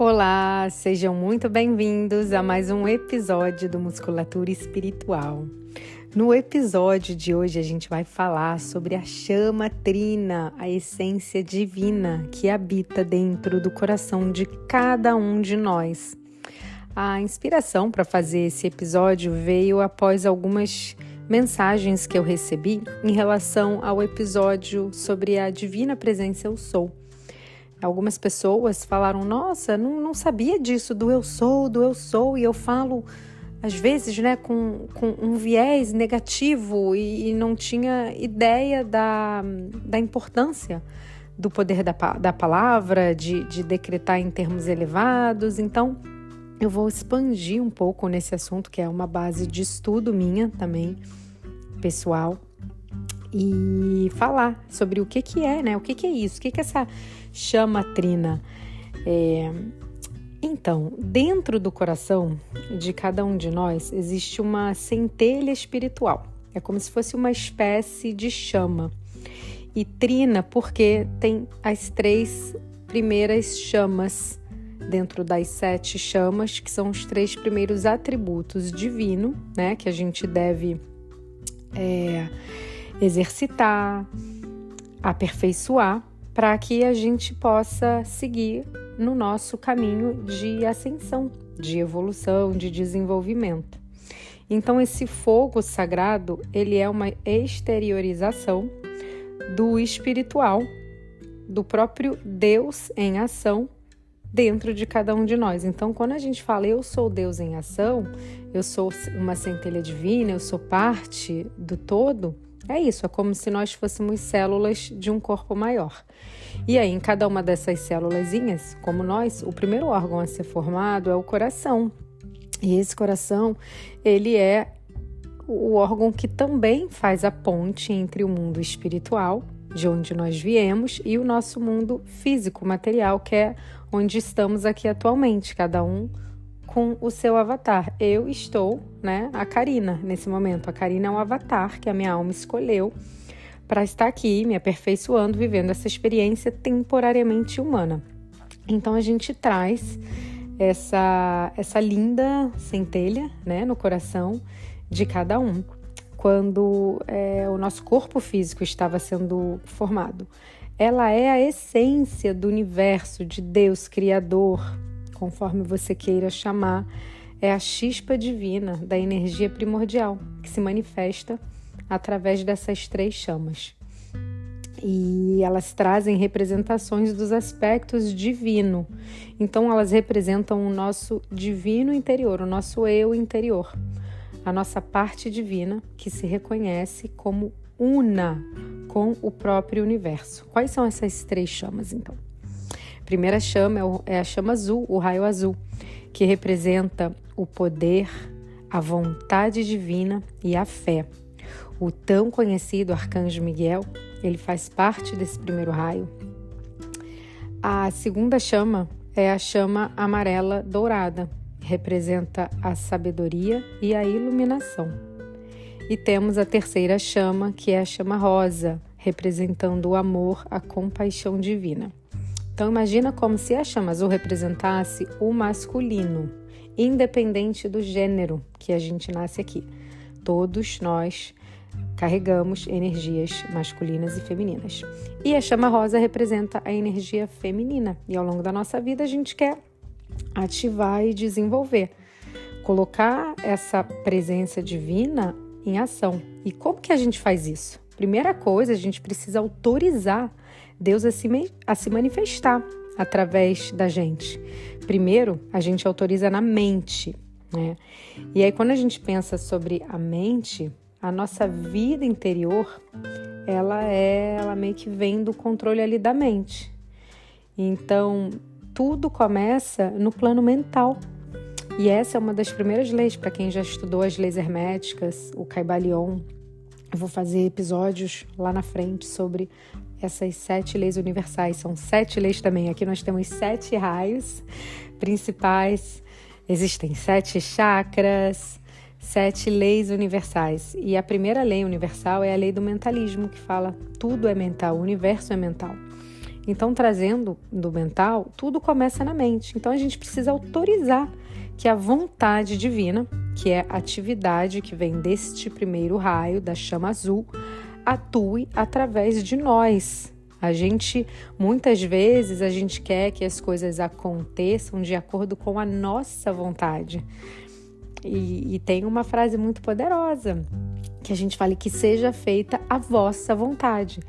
Olá, sejam muito bem-vindos a mais um episódio do Musculatura Espiritual. No episódio de hoje a gente vai falar sobre a chama trina, a essência divina que habita dentro do coração de cada um de nós. A inspiração para fazer esse episódio veio após algumas mensagens que eu recebi em relação ao episódio sobre a divina presença Eu Sou. Algumas pessoas falaram, nossa, não sabia disso, do eu sou, e eu falo, às vezes, com um viés negativo e não tinha ideia da importância do poder da palavra, de decretar em termos elevados. Então, eu vou expandir um pouco nesse assunto, que é uma base de estudo minha também, pessoal, e falar sobre o que é, né? O que é isso? O que é essa chama trina? Então, dentro do coração de cada um de nós existe uma centelha espiritual. É como se fosse uma espécie de chama. E trina porque tem as 3 primeiras chamas dentro das 7 chamas, que são os 3 primeiros atributos divinos, né? Que a gente deve exercitar, aperfeiçoar, para que a gente possa seguir no nosso caminho de ascensão, de evolução, de desenvolvimento. Então, esse fogo sagrado, ele é uma exteriorização do espiritual, do próprio Deus em ação dentro de cada um de nós. Então, quando a gente fala eu sou Deus em ação, eu sou uma centelha divina, eu sou parte do todo, é isso, é como se nós fôssemos células de um corpo maior. E aí, em cada uma dessas célulazinhas, como nós, o primeiro órgão a ser formado é o coração. E esse coração, ele é o órgão que também faz a ponte entre o mundo espiritual, de onde nós viemos, e o nosso mundo físico, material, que é onde estamos aqui atualmente, cada um com o seu avatar. Eu estou, a Karina, nesse momento. A Karina é um avatar que a minha alma escolheu para estar aqui, me aperfeiçoando, vivendo essa experiência temporariamente humana. Então, a gente traz essa linda centelha, no coração de cada um, quando o nosso corpo físico estava sendo formado. Ela é a essência do universo, de Deus, Criador, conforme você queira chamar, é a chispa divina da energia primordial, que se manifesta através dessas 3 chamas. E elas trazem representações dos aspectos divinos. Então, elas representam o nosso divino interior, o nosso eu interior, a nossa parte divina que se reconhece como una com o próprio universo. Quais são essas 3 chamas, então? A primeira chama é a chama azul, o raio azul, que representa o poder, a vontade divina e a fé. O tão conhecido Arcanjo Miguel, ele faz parte desse primeiro raio. A segunda chama é a chama amarela dourada, que representa a sabedoria e a iluminação. E temos a terceira chama, que é a chama rosa, representando o amor, a compaixão divina. Então, imagina como se a chama azul representasse o masculino, independente do gênero que a gente nasce aqui. Todos nós carregamos energias masculinas e femininas. E a chama rosa representa a energia feminina. E ao longo da nossa vida a gente quer ativar e desenvolver, colocar essa presença divina em ação. E como que a gente faz isso? Primeira coisa, a gente precisa autorizar Deus a se manifestar através da gente. Primeiro, a gente autoriza na mente, E aí, quando a gente pensa sobre a mente, a nossa vida interior, ela meio que vem do controle ali da mente. Então, tudo começa no plano mental. E essa é uma das primeiras leis, para quem já estudou as leis herméticas, o Kybalion. Eu vou fazer episódios lá na frente sobre essas 7 leis universais. São 7 leis também. Aqui nós temos 7 raios principais. Existem 7 chakras, 7 leis universais. E a primeira lei universal é a lei do mentalismo, que fala tudo é mental, o universo é mental. Então, trazendo do mental, tudo começa na mente. Então, a gente precisa autorizar que a vontade divina, que é a atividade que vem deste primeiro raio, da chama azul, atue através de nós. Muitas vezes, a gente quer que as coisas aconteçam de acordo com a nossa vontade. E tem uma frase muito poderosa, que a gente fala que seja feita a vossa vontade.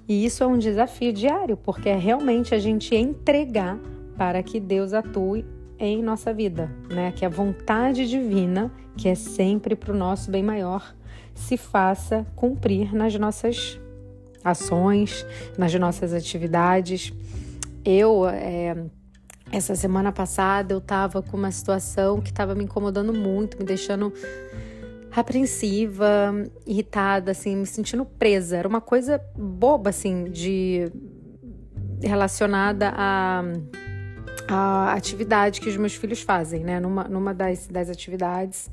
E isso é um desafio diário, porque é realmente a gente entregar para que Deus atue em nossa vida, né? Que a vontade divina, que é sempre para o nosso bem maior, se faça cumprir nas nossas ações, nas nossas atividades. Essa semana passada eu estava com uma situação que estava me incomodando muito, me deixando apreensiva, irritada, assim, me sentindo presa. Era uma coisa boba, assim, relacionada à atividade que os meus filhos fazem, né? Numa das atividades.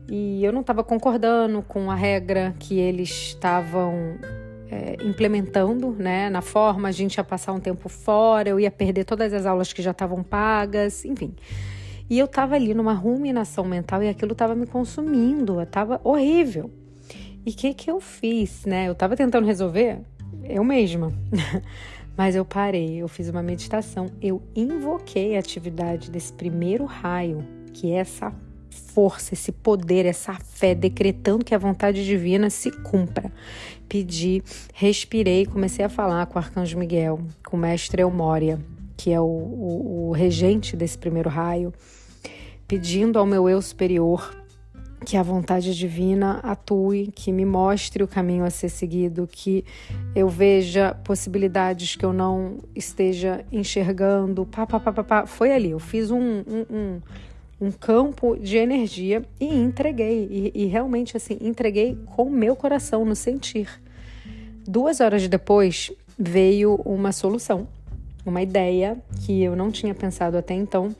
E eu não estava concordando com a regra que eles estavam implementando, né? Na forma, a gente ia passar um tempo fora, eu ia perder todas as aulas que já estavam pagas, enfim. E eu estava ali numa ruminação mental e aquilo estava me consumindo, estava horrível. E o que eu fiz, né? Eu estava tentando resolver eu mesma, mas eu parei, eu fiz uma meditação, eu invoquei a atividade desse primeiro raio, que é essa força, esse poder, essa fé, decretando que a vontade divina se cumpra. Pedi, respirei, comecei a falar com o Arcanjo Miguel, com o Mestre Elmória, que é o regente desse primeiro raio, pedindo ao meu eu superior que a vontade divina atue, que me mostre o caminho a ser seguido, que eu veja possibilidades que eu não esteja enxergando. Foi ali, eu fiz um campo de energia e entreguei, e realmente assim, entreguei com o meu coração no sentir. 2 horas depois veio uma solução, uma ideia que eu não tinha pensado até então,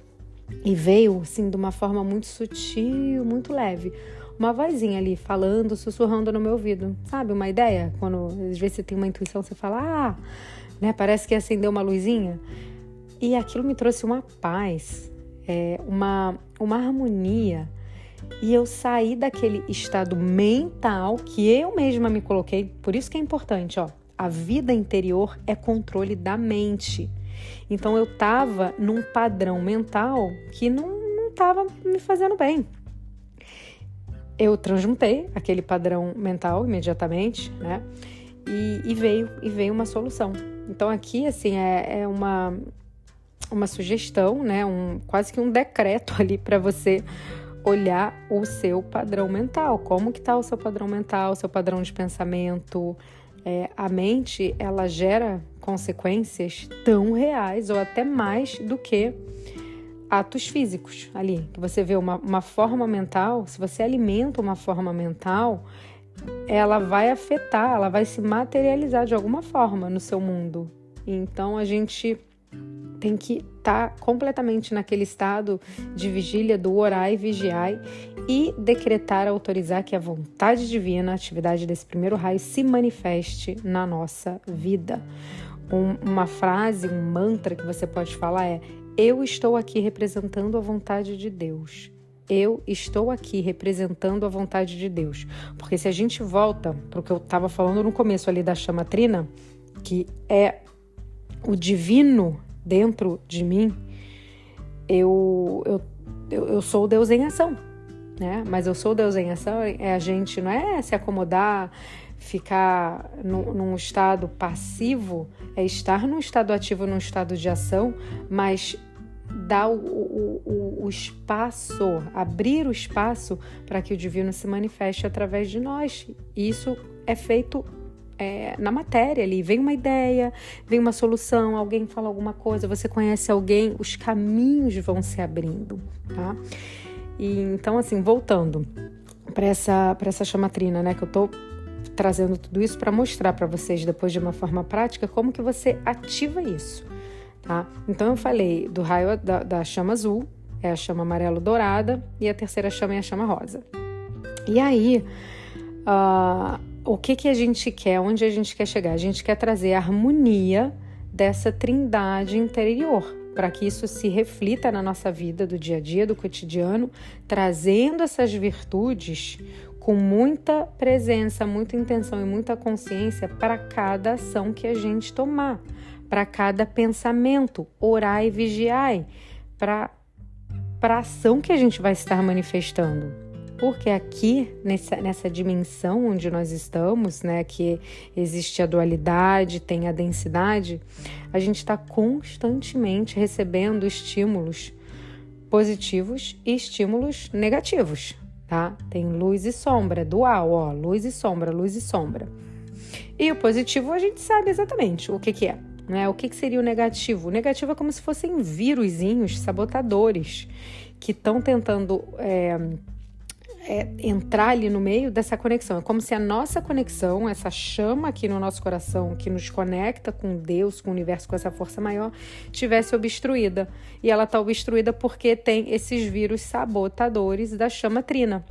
e veio assim de uma forma muito sutil, muito leve. Uma vozinha ali falando, sussurrando no meu ouvido, sabe? Uma ideia, quando às vezes você tem uma intuição, você fala, né? Parece que acendeu uma luzinha. E aquilo me trouxe uma paz, uma harmonia, e eu saí daquele estado mental que eu mesma me coloquei. Por isso que é importante, a vida interior é controle da mente. Então eu estava num padrão mental que não estava me fazendo bem. Eu transmutei aquele padrão mental imediatamente, né? E veio uma solução. Então aqui assim é uma sugestão, né? Quase que um decreto ali para você olhar o seu padrão mental. Como que está o seu padrão mental, o seu padrão de pensamento? A mente, ela gera consequências tão reais ou até mais do que atos físicos ali. Que você vê uma forma mental, se você alimenta uma forma mental, ela vai afetar, ela vai se materializar de alguma forma no seu mundo. Então a gente tem que estar completamente naquele estado de vigília, do orai e vigiai, e decretar, autorizar que a vontade divina, a atividade desse primeiro raio, se manifeste na nossa vida. Uma frase, um mantra que você pode falar é: eu estou aqui representando a vontade de Deus. Eu estou aqui representando a vontade de Deus. Porque se a gente volta para o que eu estava falando no começo ali da chama trina, que é o divino dentro de mim, eu sou o Deus em ação, né? Mas eu sou o Deus em ação, a gente não é se acomodar, ficar num estado passivo, é estar num estado ativo, num estado de ação, mas dar o espaço, abrir o espaço para que o divino se manifeste através de nós. E isso é feito na matéria ali. Vem uma ideia, vem uma solução, alguém fala alguma coisa, você conhece alguém, os caminhos vão se abrindo, tá? E então, assim, voltando para essa chama trina, né, que eu tô trazendo tudo isso para mostrar para vocês depois de uma forma prática como que você ativa isso, tá? Então eu falei do raio da chama azul, é a chama amarelo dourada, e a terceira chama é a chama rosa. E aí, o que a gente quer, onde a gente quer chegar? A gente quer trazer a harmonia dessa trindade interior, para que isso se reflita na nossa vida do dia a dia, do cotidiano, trazendo essas virtudes com muita presença, muita intenção e muita consciência para cada ação que a gente tomar, para cada pensamento, orai e vigiai, para a ação que a gente vai estar manifestando. Porque aqui, nessa dimensão onde nós estamos, né, que existe a dualidade, tem a densidade, a gente está constantemente recebendo estímulos positivos e estímulos negativos, tá? Tem luz e sombra, dual, ó, luz e sombra, luz e sombra. E o positivo a gente sabe exatamente o que é, né? O que seria o negativo? O negativo é como se fossem vírusinhos sabotadores que estão tentando entrar ali no meio dessa conexão. É como se a nossa conexão, essa chama aqui no nosso coração, que nos conecta com Deus, com o universo, com essa força maior, tivesse obstruída. E ela está obstruída porque tem esses vírus sabotadores da chama trina.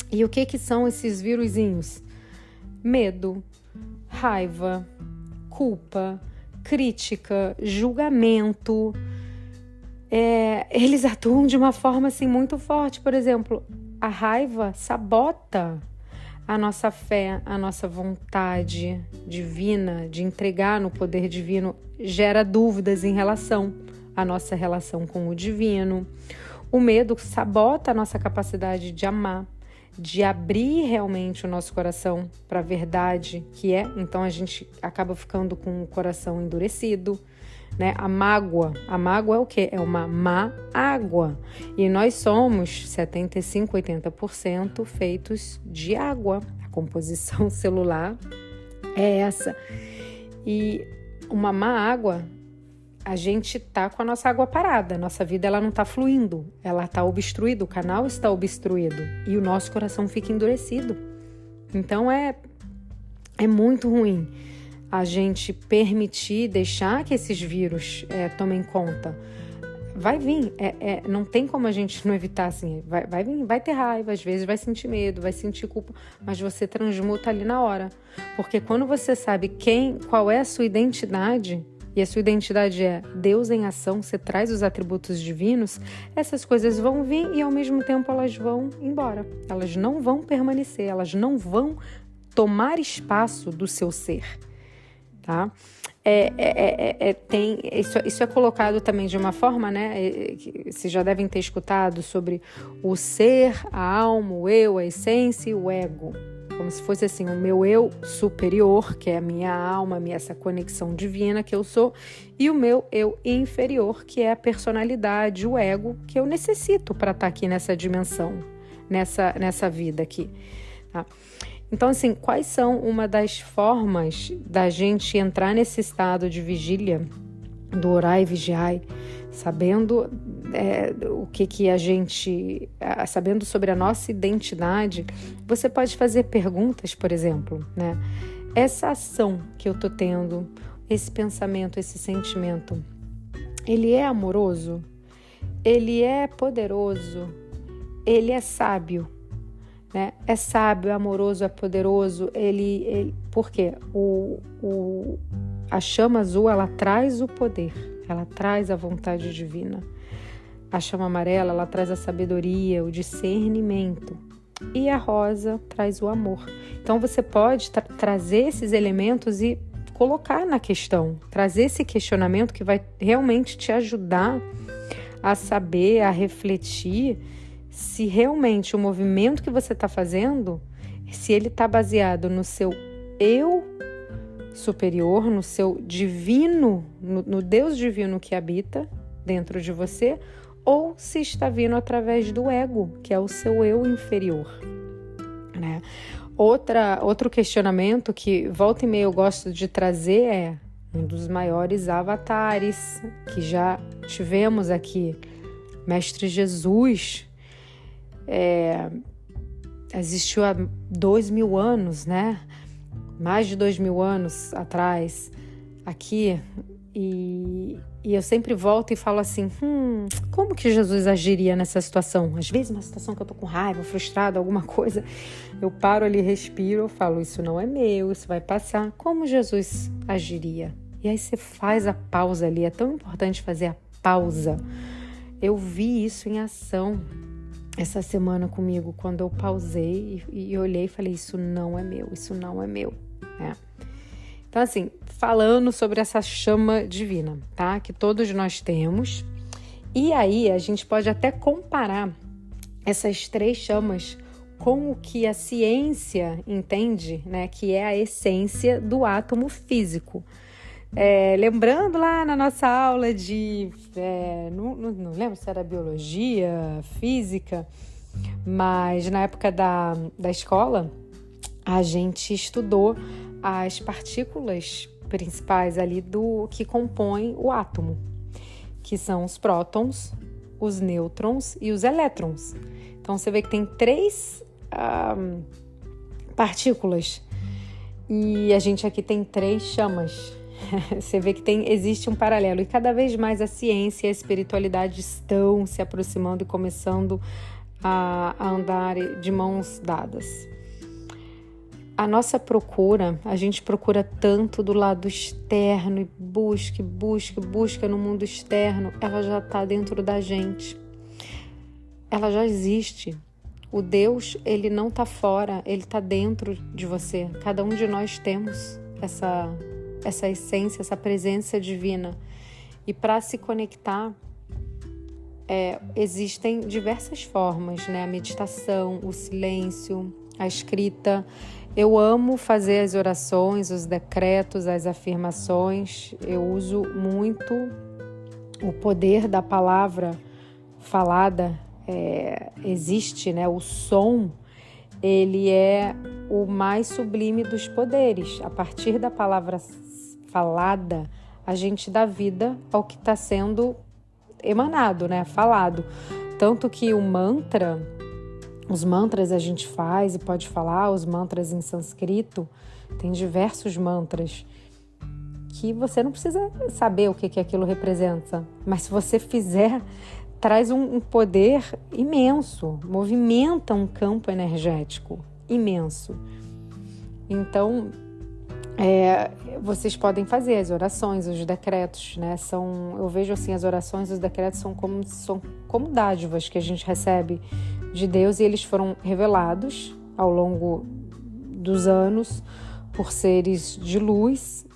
E o que são esses vírusinhos? Medo, raiva, culpa, crítica, julgamento. Eles atuam de uma forma assim muito forte. Por exemplo, a raiva sabota a nossa fé, a nossa vontade divina de entregar no poder divino, gera dúvidas em relação à nossa relação com o divino. O medo sabota a nossa capacidade de amar, de abrir realmente o nosso coração para a verdade que é. Então a gente acaba ficando com o coração endurecido, né? A mágoa é o quê? É uma má água. E nós somos 75, 80% feitos de água. A composição celular é essa. E uma má água, a gente tá com a nossa água parada. A nossa vida ela não tá fluindo, ela tá obstruída, o canal está obstruído e o nosso coração fica endurecido. Então é muito ruim a gente permitir, deixar que esses vírus tomem conta. Vai vir, não tem como a gente não evitar assim, vai vir, vai ter raiva, às vezes vai sentir medo, vai sentir culpa, mas você transmuta ali na hora. Porque quando você sabe qual é a sua identidade, e a sua identidade é Deus em ação, você traz os atributos divinos, essas coisas vão vir e ao mesmo tempo elas vão embora. Elas não vão permanecer, elas não vão tomar espaço do seu ser. Tá? Isso é colocado também de uma forma, né? Vocês já devem ter escutado sobre o ser, a alma, o eu, a essência e o ego. Como se fosse assim, o meu eu superior, que é a minha alma, essa conexão divina que eu sou, e o meu eu inferior, que é a personalidade, o ego, que eu necessito para estar aqui nessa dimensão, nessa vida aqui. Tá? Então, assim, quais são uma das formas da gente entrar nesse estado de vigília, do orai e vigiai, sabendo o que a gente... Sabendo sobre a nossa identidade, você pode fazer perguntas, por exemplo, né? Essa ação que eu tô tendo, esse pensamento, esse sentimento, ele é amoroso? Ele é poderoso? Ele é sábio? Né? É sábio, é amoroso, é poderoso. Por quê? A chama azul, ela traz o poder, ela traz a vontade divina. A chama amarela, ela traz a sabedoria, o discernimento. E a rosa traz o amor. Então você pode trazer esses elementos e colocar na questão, trazer esse questionamento que vai realmente te ajudar a saber, a refletir se realmente o movimento que você está fazendo, se ele está baseado no seu eu superior, no seu divino, no Deus divino que habita dentro de você, ou se está vindo através do ego, que é o seu eu inferior, né? Outro questionamento que volta e meia eu gosto de trazer é um dos maiores avatares que já tivemos aqui, Mestre Jesus. Existiu há 2000 anos, né? Mais de 2000 anos atrás, aqui, e eu sempre volto e falo assim, como que Jesus agiria nessa situação? Às vezes uma situação que eu tô com raiva, frustrada, alguma coisa, eu paro ali, respiro, eu falo, isso não é meu, isso vai passar. Como Jesus agiria? E aí você faz a pausa ali, é tão importante fazer a pausa. Eu vi isso em ação essa semana comigo, quando eu pausei e olhei e falei, isso não é meu, né? Então, assim, falando sobre essa chama divina, tá? Que todos nós temos. E aí, a gente pode até comparar essas 3 chamas com o que a ciência entende, né? Que é a essência do átomo físico. Lembrando lá na nossa aula de... não lembro se era biologia, física, mas na época da escola, a gente estudou as partículas principais ali do que compõem o átomo, que são os prótons, os nêutrons e os elétrons. Então, você vê que tem 3 partículas e a gente aqui tem 3 chamas. Você vê que existe um paralelo e cada vez mais a ciência e a espiritualidade estão se aproximando e começando a andar de mãos dadas. A nossa procura, a gente procura tanto do lado externo e busca no mundo externo, ela já está dentro da gente. Ela já existe. O Deus, ele não está fora, ele está dentro de você. Cada um de nós temos essa essência, essa presença divina. E para se conectar, existem diversas formas, né? A meditação, o silêncio, a escrita. Eu amo fazer as orações, os decretos, as afirmações. Eu uso muito o poder da palavra falada. Existe, né? O som, ele é o mais sublime dos poderes. A partir da palavra falada, a gente dá vida ao que está sendo emanado, né? Falado. Tanto que os mantras a gente faz e pode falar, os mantras em sânscrito, tem diversos mantras que você não precisa saber o que aquilo representa, mas se você fizer, traz um poder imenso, movimenta um campo energético imenso. Então, vocês podem fazer as orações, os decretos, né? Eu vejo assim, as orações e os decretos são como dádivas que a gente recebe de Deus e eles foram revelados ao longo dos anos por seres de luz.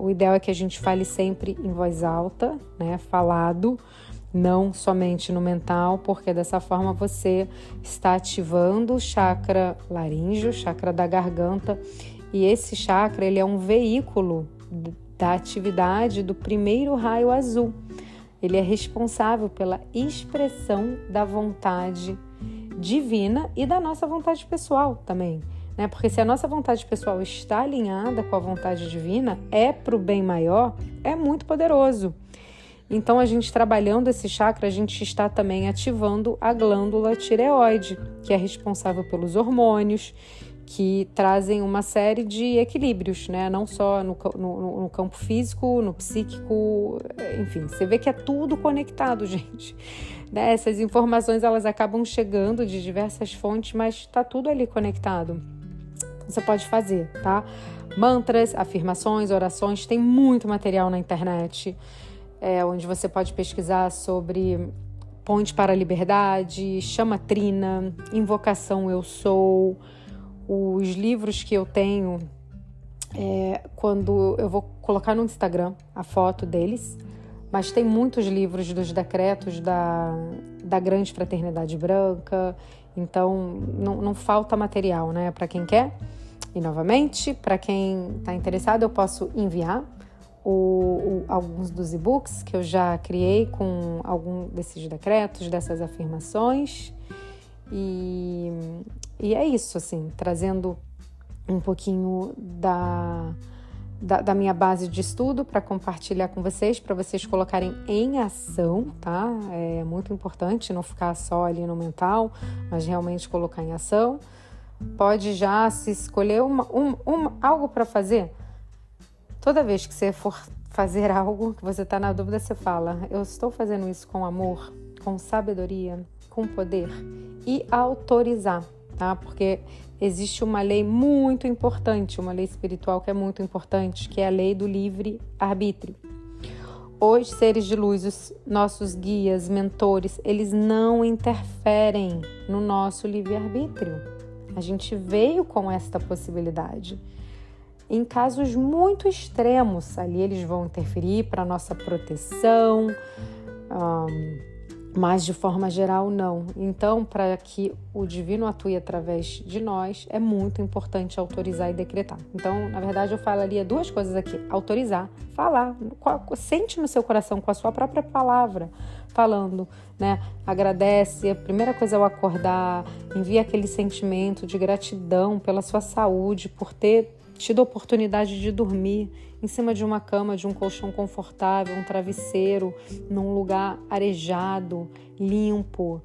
O ideal é que a gente fale sempre em voz alta, né? Falado, não somente no mental, porque dessa forma você está ativando o chakra laríngeo, chakra da garganta, e esse chakra ele é um veículo da atividade do primeiro raio azul. Ele é responsável pela expressão da vontade divina e da nossa vontade pessoal também, né? Porque se a nossa vontade pessoal está alinhada com a vontade divina, para o bem maior, é muito poderoso. Então, a gente trabalhando esse chakra, a gente está também ativando a glândula tireoide, que é responsável pelos hormônios, que trazem uma série de equilíbrios, né? Não só no campo físico, no psíquico, enfim, você vê que é tudo conectado, gente. Né? Essas informações, elas acabam chegando de diversas fontes, mas está tudo ali conectado. Você pode fazer, tá? Mantras, afirmações, orações, tem muito material na internet, onde você pode pesquisar sobre ponte para a liberdade, chama trina, invocação eu sou. Os livros que eu tenho, quando eu vou colocar no Instagram a foto deles, mas tem muitos livros dos decretos da Grande Fraternidade Branca, então não falta material, né, para quem quer. E novamente, para quem está interessado, eu posso enviar alguns dos e-books que eu já criei com algum desses decretos, dessas afirmações. E é isso, assim, trazendo um pouquinho da minha base de estudo para compartilhar com vocês, para vocês colocarem em ação, tá? É muito importante não ficar só ali no mental, mas realmente colocar em ação. Pode já se escolher algo para fazer. Toda vez que você for fazer algo que você está na dúvida, você fala, eu estou fazendo isso com amor, com sabedoria, com poder, e autorizar, tá? Porque existe uma lei muito importante, uma lei espiritual que é muito importante, que é a lei do livre-arbítrio. Os seres de luz, os nossos guias, mentores, eles não interferem no nosso livre-arbítrio. A gente veio com esta possibilidade. Em casos muito extremos, ali eles vão interferir para a nossa proteção, mas de forma geral não. Então, para que o divino atue através de nós, é muito importante autorizar e decretar. Então, na verdade, eu falaria duas coisas aqui: autorizar, falar, sente no seu coração com a sua própria palavra, falando, né? Agradece, a primeira coisa é o acordar, envia aquele sentimento de gratidão pela sua saúde, por ter tido a oportunidade de dormir em cima de uma cama, de um colchão confortável, um travesseiro, num lugar arejado, limpo.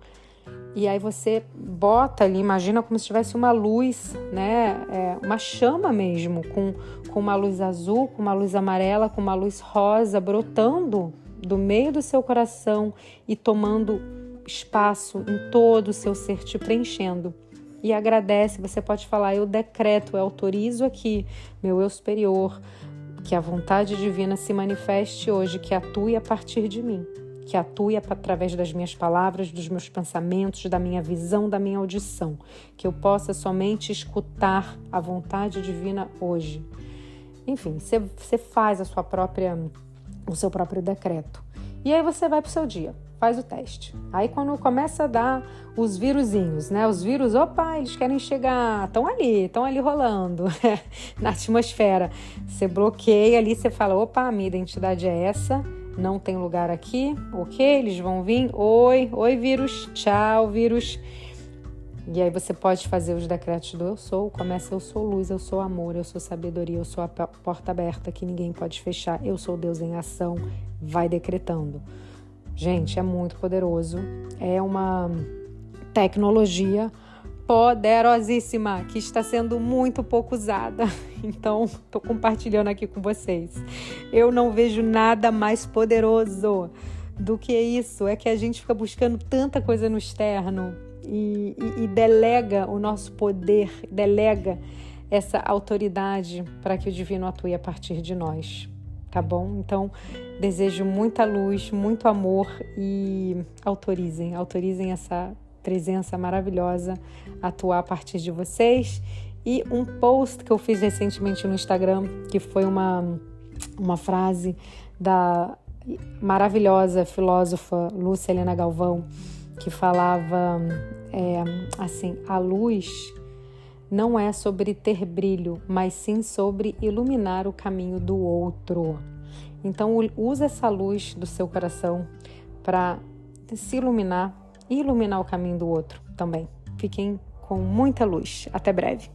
E aí você bota ali, imagina como se tivesse uma luz, né? Uma chama mesmo, com uma luz azul, com uma luz amarela, com uma luz rosa, brotando do meio do seu coração e tomando espaço em todo o seu ser, te preenchendo. E agradece, você pode falar: eu decreto, eu autorizo aqui, meu eu superior, que a vontade divina se manifeste hoje, que atue a partir de mim, que atue através das minhas palavras, dos meus pensamentos, da minha visão, da minha audição, que eu possa somente escutar a vontade divina hoje. Enfim, você faz o seu próprio decreto. E aí você vai para o seu dia, faz o teste. Aí quando começa a dar os virusinhos, né? Os vírus, opa, eles querem chegar, estão ali rolando na atmosfera. Você bloqueia ali, você fala: opa, a minha identidade é essa, não tem lugar aqui, ok? Eles vão vir, oi vírus, tchau vírus. E aí você pode fazer os decretos do eu sou, começa: eu sou luz, eu sou amor, eu sou sabedoria, eu sou a porta aberta que ninguém pode fechar, eu sou Deus em ação, vai decretando. Gente, é muito poderoso, é uma tecnologia poderosíssima que está sendo muito pouco usada, então estou compartilhando aqui com vocês. Eu não vejo nada mais poderoso do que isso, é que a gente fica buscando tanta coisa no externo e delega o nosso poder, delega essa autoridade para que o divino atue a partir de nós. Tá bom? Então, desejo muita luz, muito amor e autorizem essa presença maravilhosa a atuar a partir de vocês. E um post que eu fiz recentemente no Instagram, que foi uma frase da maravilhosa filósofa Lúcia Helena Galvão, que falava assim: a luz não é sobre ter brilho, mas sim sobre iluminar o caminho do outro. Então, usa essa luz do seu coração para se iluminar e iluminar o caminho do outro também. Fiquem com muita luz. Até breve.